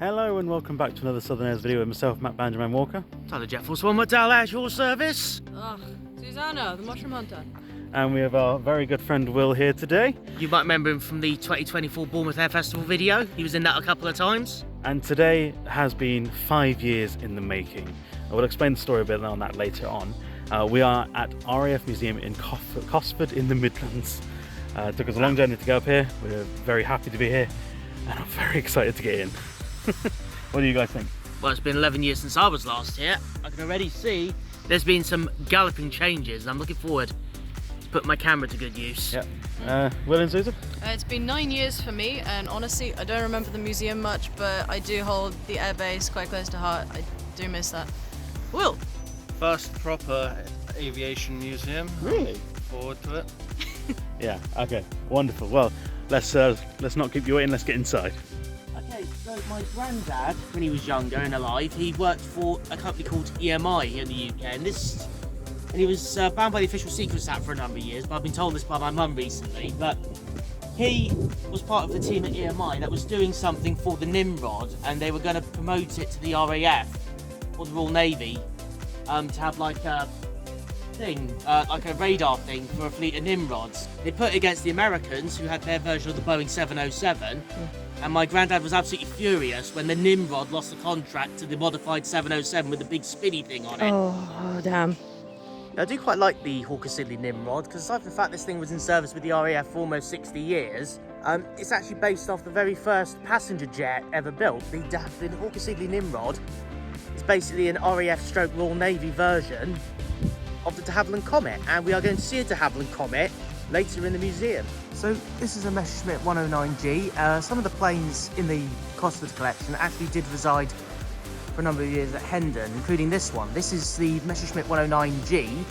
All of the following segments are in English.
Hello and welcome back to another Southern Airs video with myself, Banjoman Walker. Tyler Jett, McDowell at your service. Susanna, the Mushroom Hunter. And we have our very good friend Will here today. You might remember him from the 2024 Bournemouth Air Festival video. He was in that a couple of times. And today has been 5 years in the making. I will explain the story a bit on that later on. We are at RAF Museum in Cosford in the Midlands. It took us a long journey to go up here. We're very happy to be here and I'm very excited to get in. What do you guys think? Well, it's been 11 years since I was last here. I can already see there's been some galloping changes. I'm looking forward to put my camera to good use. Yeah. Will and Susan? It's been 9 years for me, and honestly, I don't remember the museum much, but I do hold the airbase quite close to heart. I do miss that. Will? First proper aviation museum. Really? Forward to it. Yeah, okay, wonderful. Well, let's not keep you waiting, let's get inside. Okay, so my granddad, when he was younger and alive, he worked for a company called EMI here in the UK, and he was banned by the Official Secrets Act for a number of years, but I've been told this by my mum recently. But he was part of the team at EMI that was doing something for the Nimrod, and they were going to promote it to the RAF or the Royal Navy to have like a thing, like a radar thing for a fleet of Nimrods. They put it against the Americans, who had their version of the Boeing 707. And my granddad was absolutely furious when the Nimrod lost the contract to the modified 707 with the big spinny thing on it. Oh damn. I do quite like the Hawker Siddeley Nimrod, because aside from the fact this thing was in service with the RAF for almost 60 years, it's actually based off the very first passenger jet ever built. The Hawker Siddeley Nimrod is basically an RAF stroke Royal Navy version of the de Havilland Comet, and we are going to see a de Havilland Comet later in the museum. So this is a Messerschmitt 109G. Some of the planes in the Cosford collection actually did reside for a number of years at Hendon, including this one. This is the Messerschmitt 109G,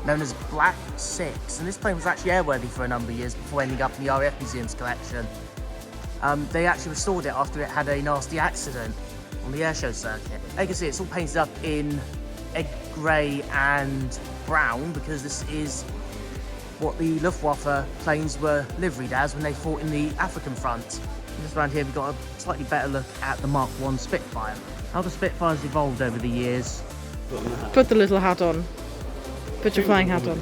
known as Black 6, and this plane was actually airworthy for a number of years before ending up in the RAF Museum's collection. They actually restored it after it had a nasty accident on the airshow circuit. As you can see, it's all painted up in egg grey and brown, because this is what the Luftwaffe planes were liveried as when they fought in the African front. And just around here we've got a slightly better look at the Mark 1 Spitfire. How the Spitfire's evolved over the years. Put the little hat on. Put your flying hat on.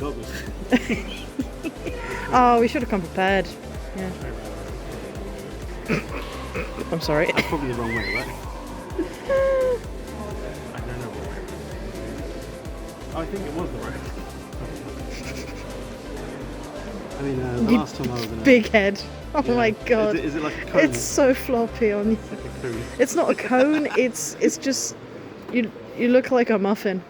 Oh, we should have come prepared. Yeah. I'm sorry. That's probably the wrong way, right? I don't know what way. I think it was the right way. I mean, the last time I was in a... Big head. Oh Yeah. my god. Is it like a cone? It's so floppy on you. It's like a cone. It's not a cone, it's just... You look like a muffin.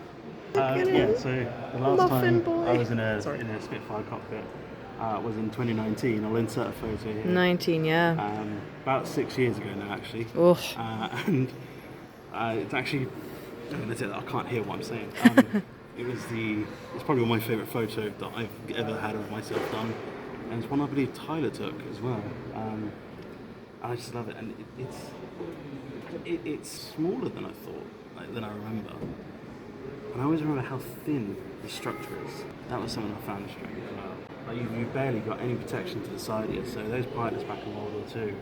Yeah, so the last Muffin time boy. I was in a Sorry. Spitfire cockpit was in 2019. I'll insert a photo here. 19, yeah. About 6 years ago now, actually. Oh. And it's actually... I can't hear what I'm saying. It's probably my favourite photo that I've ever had of myself done, and it's one I believe Tyler took as well. And I just love it, and it's smaller than I thought, than I remember. And I always remember how thin the structure is. That was something I found strange. Like you've barely got any protection to the side here. So those pilots back in World War II,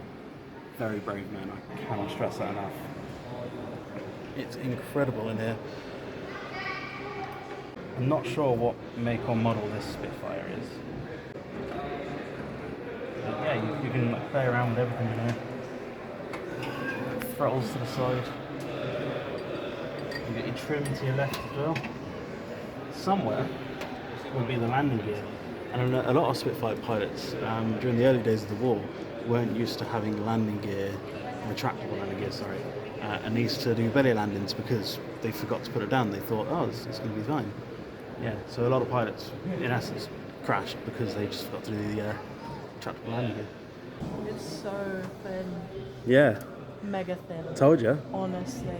very brave men. I cannot stress that enough. It's incredible in here. I'm not sure what make or model this Spitfire is. But yeah, you can like, play around with everything in here. Throttles to the side. You get your trim to your left as well. Somewhere will be the landing gear. And a lot of Spitfire pilots during the early days of the war weren't used to having landing gear, retractable landing gear, sorry, and they used to do belly landings because they forgot to put it down. They thought, oh, it's going to be fine. Yeah, so a lot of pilots, in essence, crashed because they just forgot to do the retractable landing gear. It's so thin. Yeah, Mega thin. told you. Honestly.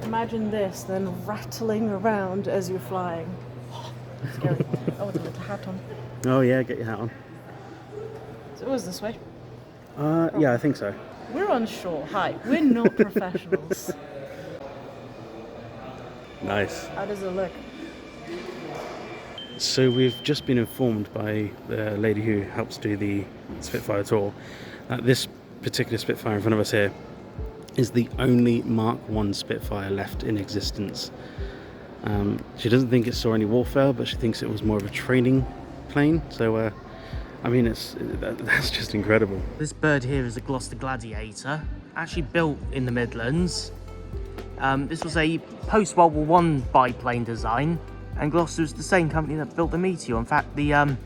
Imagine this, then rattling around as you're flying. Scary. Oh, with a little hat on. Oh yeah, get your hat on. So it was this way. Yeah, I think so. We're on shore. Hi. We're not professionals. Nice. How does it look? So we've just been informed by the lady who helps do the Spitfire tour that this particular Spitfire in front of us here is the only Mark I Spitfire left in existence. She doesn't think it saw any warfare, but she thinks it was more of a training plane. So, I mean, that's just incredible. This bird here is a Gloucester Gladiator, actually built in the Midlands. This was a post-World War I biplane design, and Gloucester was the same company that built the Meteor. In fact, the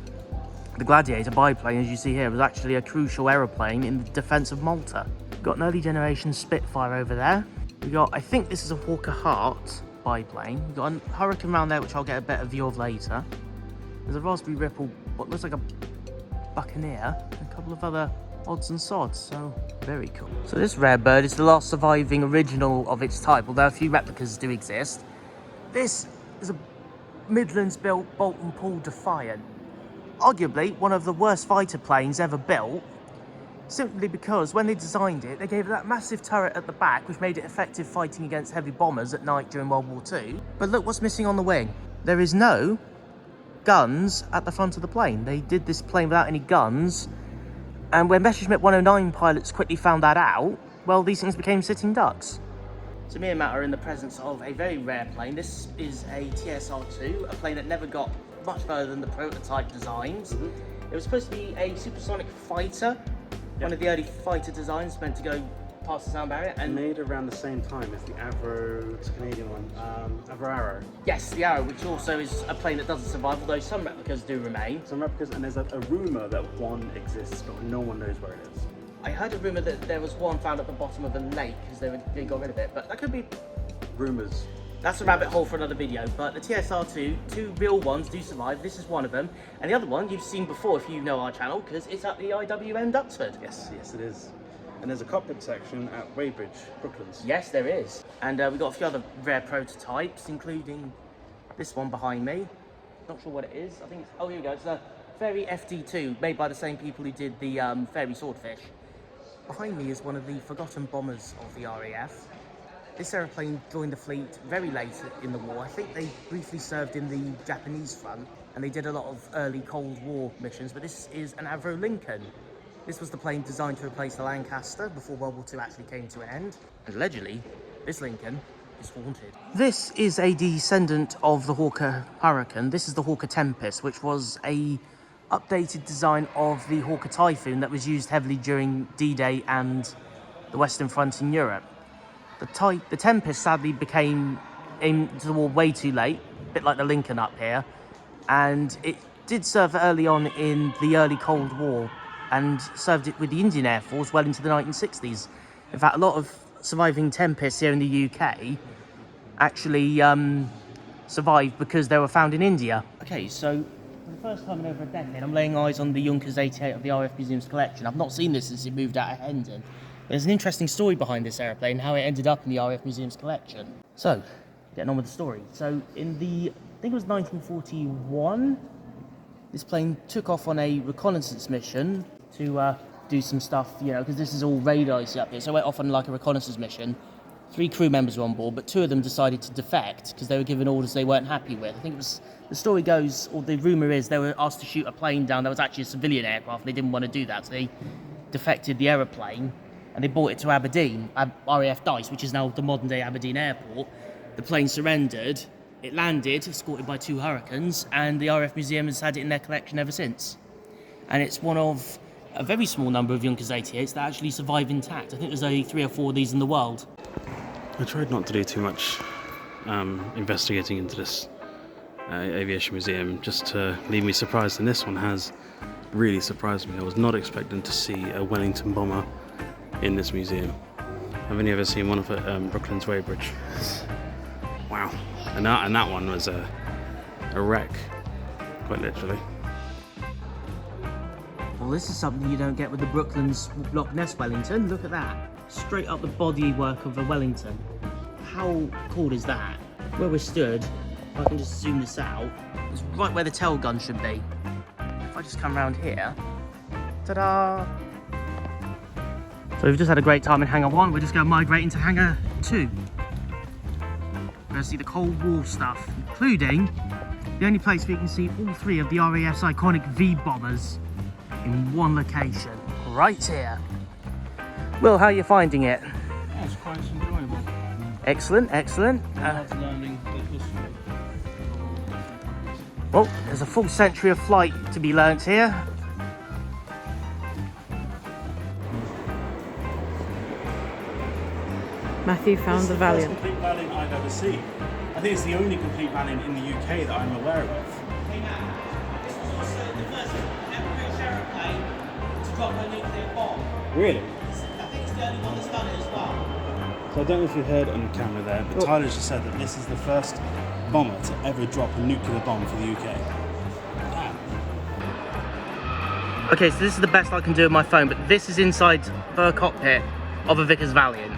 Gladiator biplane, as you see here, was actually a crucial aeroplane in the defence of Malta. We've got an early generation Spitfire over there. We got, I think this is a Hawker Hart biplane. We've got a Hurricane around there, which I'll get a better view of later. There's a Raspberry Ripple, what looks like a Buccaneer, and a couple of other odds and sods, so very cool. So this rare bird is the last surviving original of its type, although a few replicas do exist. This is a Midlands-built Bolton Pool Defiant. Arguably one of the worst fighter planes ever built, simply because when they designed it, they gave it that massive turret at the back, which made it effective fighting against heavy bombers at night during World War II. But look what's missing on the wing. There is no guns at the front of the plane. They did this plane without any guns, and when Messerschmitt 109 pilots quickly found that out, well, these things became sitting ducks. To me and Matt are in the presence of a very rare plane. This is a TSR-2, a plane that never got much further than the prototype designs. It was supposed to be a supersonic fighter, one of the early fighter designs meant to go past the sound barrier. And made around the same time as the Avro, it's a Canadian one, Avro Arrow. Yes, the Arrow, which also is a plane that doesn't survive, although some replicas do remain. Some replicas, and there's a rumour that one exists, but no one knows where it is. I heard a rumour that there was one found at the bottom of a lake because they got rid of it, but that could be Rumours. That's a rabbit hole for another video. But the TSR-2, two real ones do survive. This is one of them, and the other one you've seen before if you know our channel, because it's at the IWM Duxford. Yes, it is. And there's a cockpit section at Warbird, Brooklands. Yes, there is. And we've got a few other rare prototypes, including this one behind me. Not sure what it is. I think it's, oh, here we go. It's a Fairy FD2, made by the same people who did the Fairy Swordfish. Behind me is one of the forgotten bombers of the RAF. This aeroplane joined the fleet very late in the war. I think they briefly served in the Japanese front, and they did a lot of early Cold War missions, but this is an Avro Lincoln. This was the plane designed to replace the Lancaster before World War II actually came to an end. And allegedly, this Lincoln is haunted. This is a descendant of the Hawker Hurricane. This is the Hawker Tempest, which was a updated design of the Hawker Typhoon that was used heavily during D-Day and the Western Front in Europe. The Tempest sadly became into the war way too late, a bit like the Lincoln up here, and it did serve early on in the early Cold War and served it with the Indian Air Force well into the 1960s. In fact, a lot of surviving Tempests here in the UK actually survived because they were found in India. Okay, so for the first time in over a decade, I'm laying eyes on the Junkers 88 of the RAF Museum's collection. I've not seen this since it moved out of Hendon. There's an interesting story behind this aeroplane, how it ended up in the RAF Museum's collection. So, getting on with the story. So, in the, I think it was 1941, this plane took off on a reconnaissance mission to do some stuff, you know, because this is all radar you see up here. So, it went off on like a reconnaissance mission. 3 crew members were on board, but 2 of them decided to defect because they were given orders they weren't happy with. I think it was, the story goes, or the rumour is, they were asked to shoot a plane down that was actually a civilian aircraft, and they didn't want to do that, so they defected the aeroplane. And they brought it to Aberdeen, RAF Dice, which is now the modern-day Aberdeen Airport. The plane surrendered, it landed, escorted by 2 Hurricanes, and the RAF Museum has had it in their collection ever since. And it's one of a very small number of Junkers 88s that actually survive intact. I think there's only 3 or 4 of these in the world. I tried not to do too much investigating into this aviation museum, just to leave me surprised, and this one has really surprised me. I was not expecting to see a Wellington bomber in this museum. I've only ever seen one of it at Brooklands Weybridge. Wow. And that one was a wreck, quite literally. Well, this is something you don't get with the Brooklands Loch Ness Wellington. Look at that. Straight up the bodywork of a Wellington. How cool is that? Where we're stood, if I can just zoom this out, it's right where the tail gun should be. If I just come around here, ta-da! So we've just had a great time in Hangar 1, we're just going to migrate into Hangar 2. We're going to see the Cold War stuff, including the only place where you can see all 3 of the RAF's iconic V-bombers in one location, right here. Will, how are you finding it? It's quite enjoyable. Excellent, excellent. Learning the history. Well, there's a full century of flight to be learnt here. Matthew found the Valliant. It's the first complete Valliant I've ever seen. I think it's the only complete Valliant in the UK that I'm aware of. Really? I think it's the only one that's done it as well. So I don't know if you heard on camera there, but Tyler just said that this is the first bomber to ever drop a nuclear bomb for the UK. Okay, so this is the best I can do with my phone, but this is inside the cockpit of a Vickers Valliant.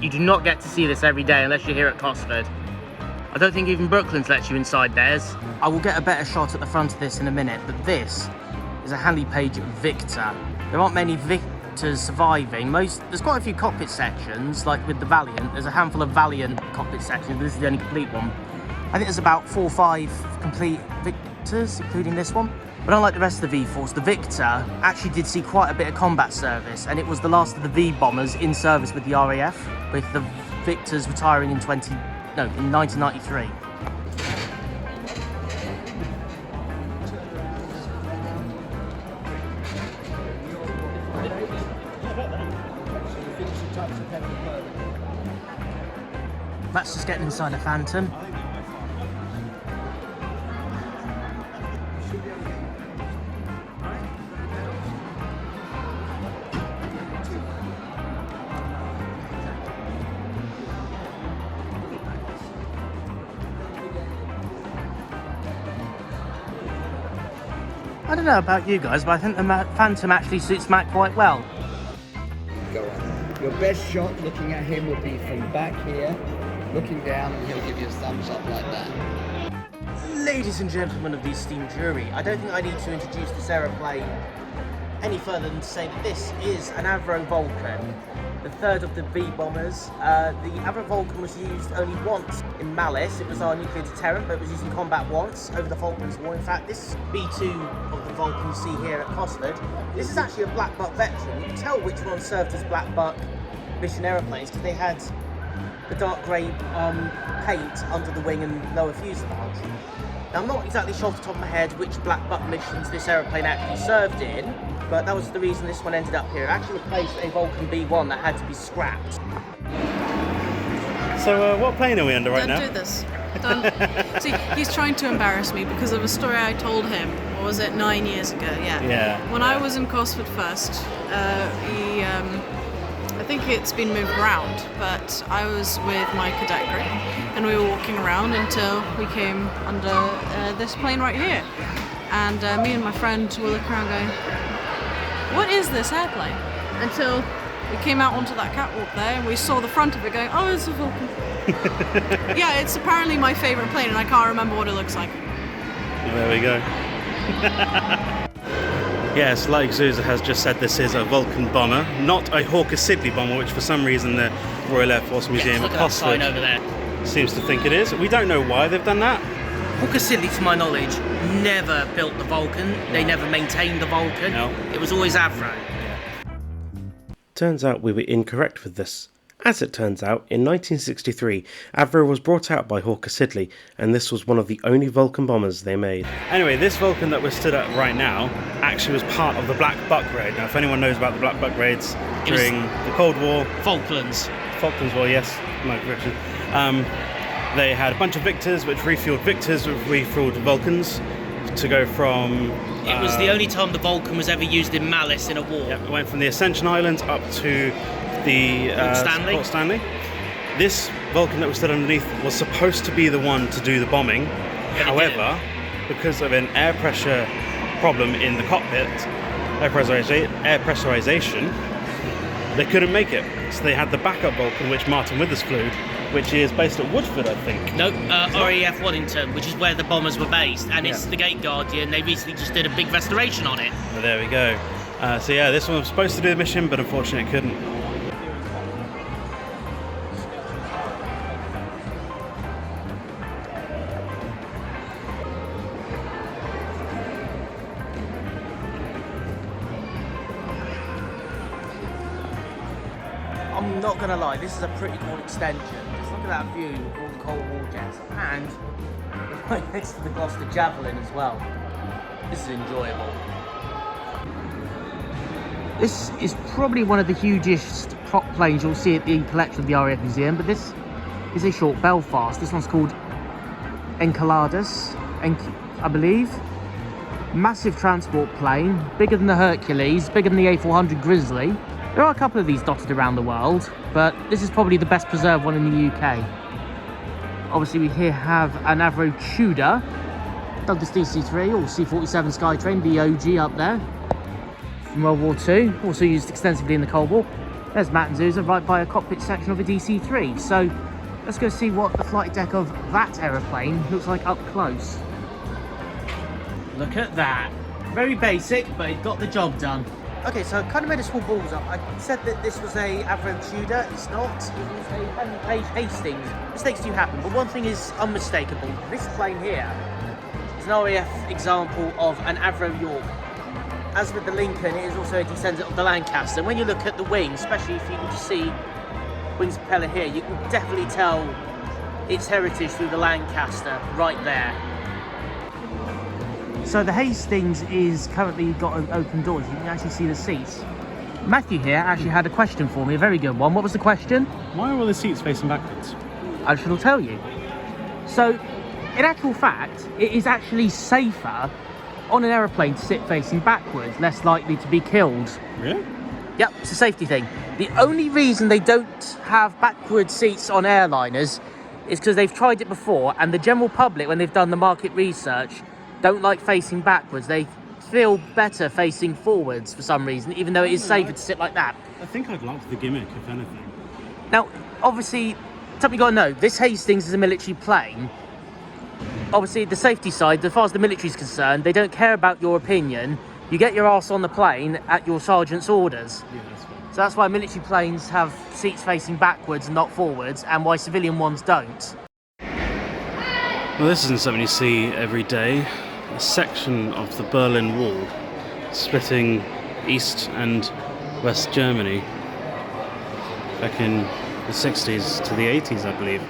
You do not get to see this every day unless you're here at Cosford. I don't think even Brooklands lets you inside theirs. I will get a better shot at the front of this in a minute, but this is a Handley Page Victor. There aren't many Victors surviving. There's quite a few cockpit sections, like with the Valliant. There's a handful of Valiant cockpit sections, but this is the only complete one. I think there's about 4 or 5 complete Victors, including this one. But unlike the rest of the V-Force, the Victor actually did see quite a bit of combat service, and it was the last of the V-bombers in service with the RAF, with the Victors retiring in 1993. That's just getting inside a Phantom. I don't know about you guys, but I think the Phantom actually suits Matt quite well. Go on. Your best shot looking at him will be from back here, looking down, and he'll give you a thumbs up like that. Ladies and gentlemen of the esteemed jury, I don't think I need to introduce this aeroplane any further than to say that this is an Avro Vulcan, the third of the V-bombers. The Avro Vulcan was used only once in Malice. It was our nuclear deterrent, but it was used in combat once over the Falklands War. In fact, this B2 of the Vulcan you see here at Cosford, this is actually a Black Buck veteran. You can tell which one served as Black Buck mission aeroplanes because they had the dark grey paint under the wing and lower fuselage. Now, I'm not exactly sure off the top of my head which Black Buck missions this aeroplane actually served in, but that was the reason this one ended up here. It actually replaced a Vulcan B1 that had to be scrapped. So what plane are we under right now? Don't do this. Don't. See, he's trying to embarrass me because of a story I told him. What was it, 9 years ago? Yeah. When I was in Cosford first, I think it's been moved around, but I was with my cadet group and we were walking around until we came under this plane right here. And me and my friend were looking around going, what is this airplane? Until we came out onto that catwalk there and we saw the front of it going, oh, it's a Vulcan. Yeah, it's apparently my favourite plane and I can't remember what it looks like. Well, there we go. Yes, like Zuza has just said, this is a Vulcan bomber, not a Hawker Siddeley bomber, which for some reason the Royal Air Force Museum Look at at that sign Cosford over there. seems to think it is. We don't know why they've done that. Hawker Siddeley, to my knowledge, never built the Vulcan. They never maintained the Vulcan. No. It was always Avro. Turns out we were incorrect with this. As it turns out, in 1963, Avro was brought out by Hawker Siddeley, and this was one of the only Vulcan bombers they made. Anyway, this Vulcan that we're stood at right now actually was part of the Black Buck raid. Now, if anyone knows about the Black Buck raids during the Cold War, Falklands War, yes, my correction. They had a bunch of Victors, which refueled Victors, which refueled Vulcans to go from... It was the only time the Vulcan was ever used in Malice in a war. It went from the Ascension Islands up to the Port Stanley. This Vulcan that was stood underneath was supposed to be the one to do the bombing. However, because of an air pressure problem in the cockpit, air pressurization, they couldn't make it. So they had the backup Vulcan, which Martin Withers flew, which is based at Woodford, I think. No, RAF Waddington, which is where the bombers were based, and it's the Gate Guardian. They recently just did a big restoration on it. Well, there we go. So yeah, this one was supposed to do the mission, but unfortunately it couldn't. I'm not gonna lie, this is a pretty cool extension. Just look at that view of all the Cold War jets, and right next to the Gloucester Javelin as well. This is enjoyable. This is probably one of the hugest prop planes you'll see at the collection of the RAF Museum, but this is a short Belfast. This one's called Enceladus, I believe. Massive transport plane, bigger than the Hercules, bigger than the A400 Grizzly. There are a couple of these dotted around the world, but this is probably the best preserved one in the UK. Obviously, we here have an Avro Tudor, Douglas DC-3 or C-47 Skytrain, the OG up there, from World War II, also used extensively in the Cold War. There's Matt and Zuza right by a cockpit section of a DC-3. So let's go see what the flight deck of that aeroplane looks like up close. Look at that. Very basic, but it got the job done. Okay, so I kind of made a small balls up. I said that this was a Avro Tudor. It's not. It was a Henry Page Hastings. Mistakes do happen, but one thing is unmistakable. This plane here is an RAF example of an Avro York. As with the Lincoln, it is also a descendant of the Lancaster. When you look at the wing, especially if you can just see wings propeller here, you can definitely tell its heritage through the Lancaster right there. So the Hastings is currently got open doors. You can actually see the seats. Matthew here actually had a question for me, a very good one. What was the question? Why are all the seats facing backwards? I shall tell you. So, in actual fact, it is actually safer on an aeroplane to sit facing backwards, less likely to be killed. Really? Yep, it's a safety thing. The only reason they don't have backward seats on airliners is because they've tried it before, and the general public, when they've done the market research, don't like facing backwards. They feel better facing forwards for some reason, even though it is safer to sit like that. I think I'd like the gimmick, if anything. Now, obviously, something you got to know, this Hastings is a military plane. Obviously, the safety side, as far as the military is concerned, they don't care about your opinion. You get your arse on the plane at your sergeant's orders. Yeah, that's fine. So that's why military planes have seats facing backwards and not forwards, and why civilian ones don't. Well, this isn't something you see every day. A section of the Berlin Wall splitting East and West Germany back in the 60s to the 80s, I believe.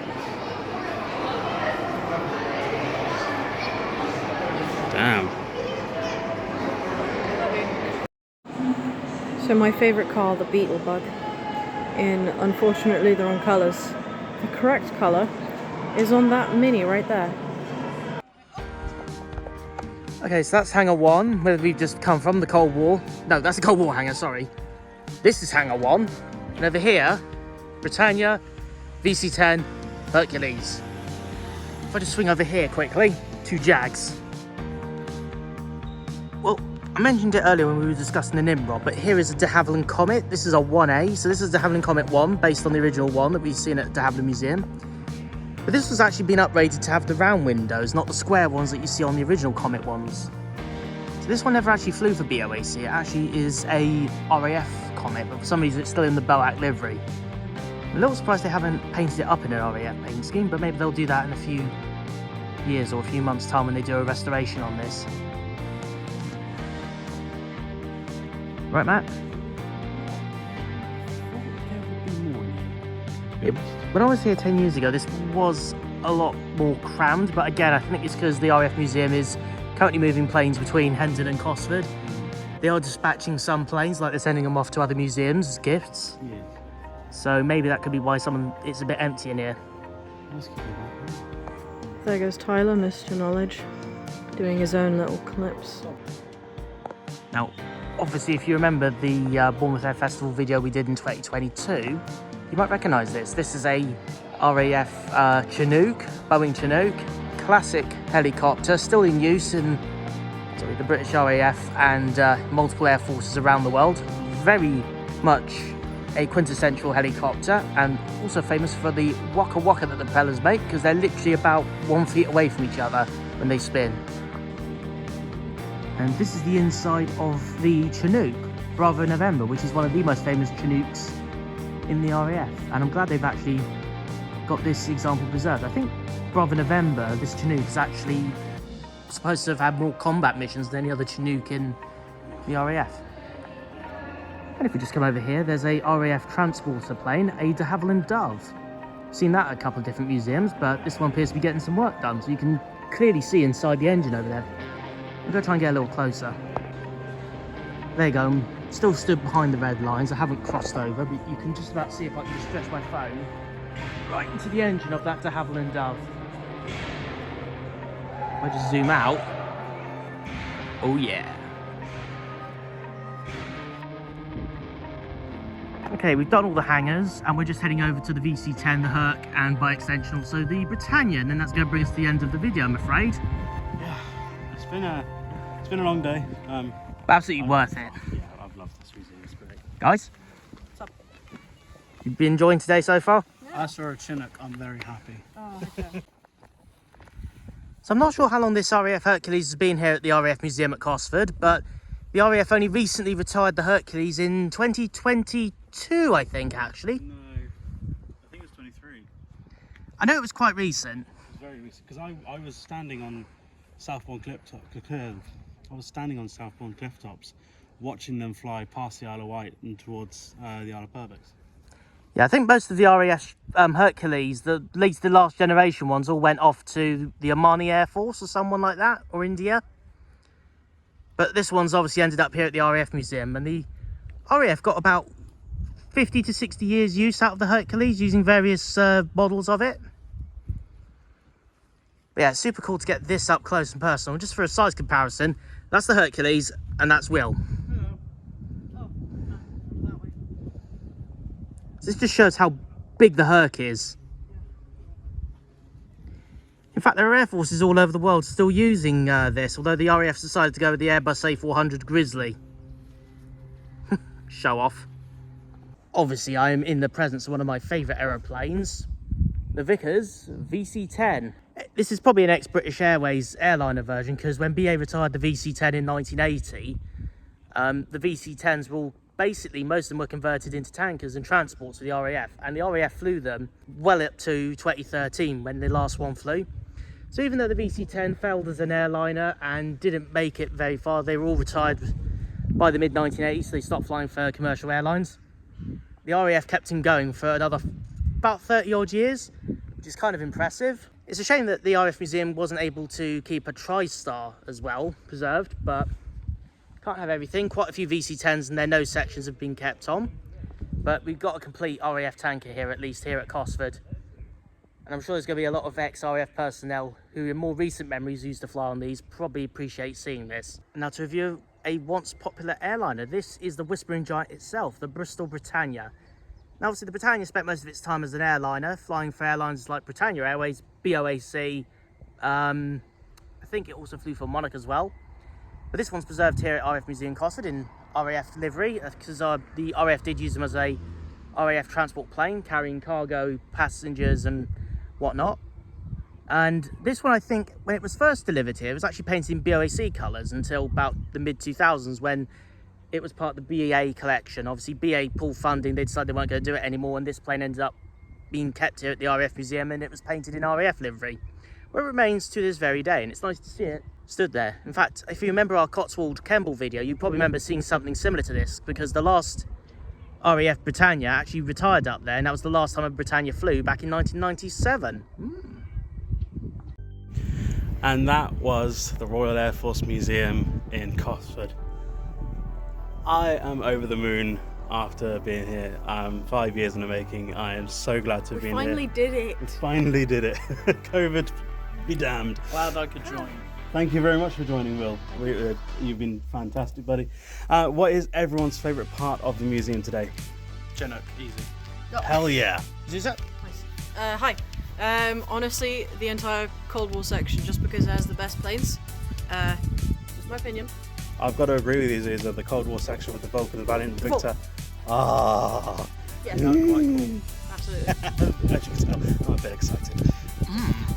Damn. So my favourite car, the Beetlebug, in unfortunately the wrong colours. The correct colour is on that Mini right there. Okay, so that's Hangar 1, where we've just come from, the Cold War. No, that's the Cold War hangar, sorry. This is Hangar 1. And over here, Britannia, VC-10, Hercules. If I just swing over here quickly, 2 Jags. Well, I mentioned it earlier when we were discussing the Nimrod, but here is a de Havilland Comet. This is a 1A, so this is de Havilland Comet 1, based on the original one that we've seen at de Havilland Museum. But this was actually been upgraded to have the round windows, not the square ones that you see on the original Comet ones. So this one never actually flew for BOAC, it actually is a RAF Comet, but for some reason it's still in the BOAC livery. I'm a little surprised they haven't painted it up in an RAF paint scheme, but maybe they'll do that in a few years or a few months' time when they do a restoration on this. Right, Matt? When I was here 10 years ago, this was a lot more crammed, but again, I think it's because the RAF Museum is currently moving planes between Hendon and Cosford. They are dispatching some planes, like they're sending them off to other museums as gifts. Yeah. So maybe that could be why it's a bit empty in here. There goes Tyler, Mr. Knowledge, doing his own little clips. Now, obviously, if you remember the Bournemouth Air Festival video we did in 2022, you might recognise this. This is a RAF Chinook, Boeing Chinook, classic helicopter, still in use in the British RAF and multiple air forces around the world. Very much a quintessential helicopter, and also famous for the waka waka that the propellers make, because they're literally about 1 feet away from each other when they spin. And this is the inside of the Chinook, Bravo November, which is one of the most famous Chinooks in the RAF. And I'm glad they've actually got this example preserved. I think Bravo November, this Chinook, is actually supposed to have had more combat missions than any other Chinook in the RAF. And if we just come over here, there's a RAF transporter plane, a de Havilland Dove. Seen that at a couple of different museums, but this one appears to be getting some work done, so you can clearly see inside the engine over there. I'm going to try and get a little closer. There you go, I'm still stood behind the red lines. I haven't crossed over, but you can just about see if I can just stretch my phone right into the engine of that de Havilland Dove. If I just zoom out, oh yeah. Okay, we've done all the hangars and we're just heading over to the VC-10, the Herc, and by extension also the Britannia, and then that's going to bring us to the end of the video, I'm afraid. Yeah, it's been a long day. But absolutely worth it. Yeah, I've loved this museum, it's great. Guys? What's up? You've been enjoying today so far? As for a Chinook, I'm very happy. Oh, okay. So I'm not sure how long this RAF Hercules has been here at the RAF Museum at Cosford, but the RAF only recently retired the Hercules in 2022, I think, actually. No, I think it was 23. I know it was quite recent. It was very recent, because I was standing on Southbourne cliff tops, watching them fly past the Isle of Wight and towards the Isle of Purbex. Yeah, I think most of the RAF Hercules, at least the last generation ones, all went off to the Omani Air Force or someone like that, or India. But this one's obviously ended up here at the RAF Museum, and the RAF got about 50 to 60 years use out of the Hercules, using various models of it. But yeah, it's super cool to get this up close and personal. Just for a size comparison, that's the Hercules, and that's Will. This just shows how big the Herc is. In fact, there are air forces all over the world still using this, although the RAF decided to go with the Airbus A400 Grizzly. Show off. Obviously, I am in the presence of one of my favourite aeroplanes, the Vickers VC-10. This is probably an ex-British Airways airliner version, because when BA retired the VC-10 in 1980, the VC-10s were all basically, most of them were converted into tankers and transports for the RAF, and the RAF flew them well up to 2013 when the last one flew. So even though the VC-10 failed as an airliner and didn't make it very far, they were all retired by the mid-1980s, so they stopped flying for commercial airlines. The RAF kept him going for another about 30 odd years, which is kind of impressive. It's a shame that the RAF Museum wasn't able to keep a TriStar as well preserved, but can't have everything. Quite a few VC-10s and their nose sections have been kept on, but we've got a complete RAF tanker here, at least here at Cosford. And I'm sure there's going to be a lot of ex-RAF personnel who in more recent memories used to fly on these probably appreciate seeing this. Now to review a once popular airliner, this is the Whispering Giant itself, the Bristol Britannia. Now obviously the Britannia spent most of its time as an airliner, flying for airlines like Britannia Airways, BOAC, I think it also flew for Monarch as well. But this one's preserved here at RAF Museum Cosford in RAF livery, because the RAF did use them as a RAF transport plane, carrying cargo, passengers and whatnot. And this one, I think, when it was first delivered here, it was actually painted in BOAC colours until about the mid-2000s, when it was part of the BA collection. Obviously, BA pulled funding, they decided they weren't going to do it anymore, and this plane ended up being kept here at the RAF Museum, and it was painted in RAF livery, where it remains to this very day, and it's nice to see it stood there. In fact, if you remember our Cotswold Kemble video, you probably remember seeing something similar to this, because the last RAF Britannia actually retired up there, and that was the last time a Britannia flew back in 1997. And that was the Royal Air Force Museum in Cosford. I am over the moon after being here. 5 years in the making. I am so glad to have been here. We finally did it. We finally did it. COVID be damned. Glad I could join. Thank you very much for joining, Will. You've been fantastic, buddy. What is everyone's favourite part of the museum today? Chinook, easy. Hell yeah. Zuza? Nice. Hi. Honestly, the entire Cold War section, just because it has the best planes. That's my opinion. I've got to agree with you, Zuza. The Cold War section with the Vulcan, the Valliant, the Victor. Yeah, quite cool. absolutely. As you can tell, I'm a bit excited.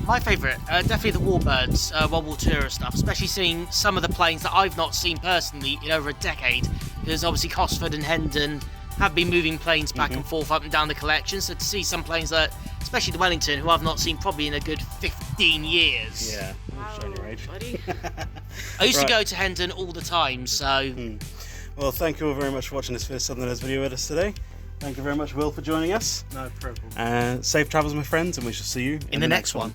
My favourite, definitely the Warbirds, World War II stuff, especially seeing some of the planes that I've not seen personally in over a decade, because obviously Cosford and Hendon have been moving planes back and forth up and down the collection, so to see some planes that, especially the Wellington, who I've not seen probably in a good 15 years. Yeah, Wow, showing your age. buddy. I used Right. to go to Hendon all the time, so... Well, thank you all very much for watching this first Southerners video with us today. Thank you very much, Will, for joining us. No problem. Safe travels, my friends, and we shall see you In the next one.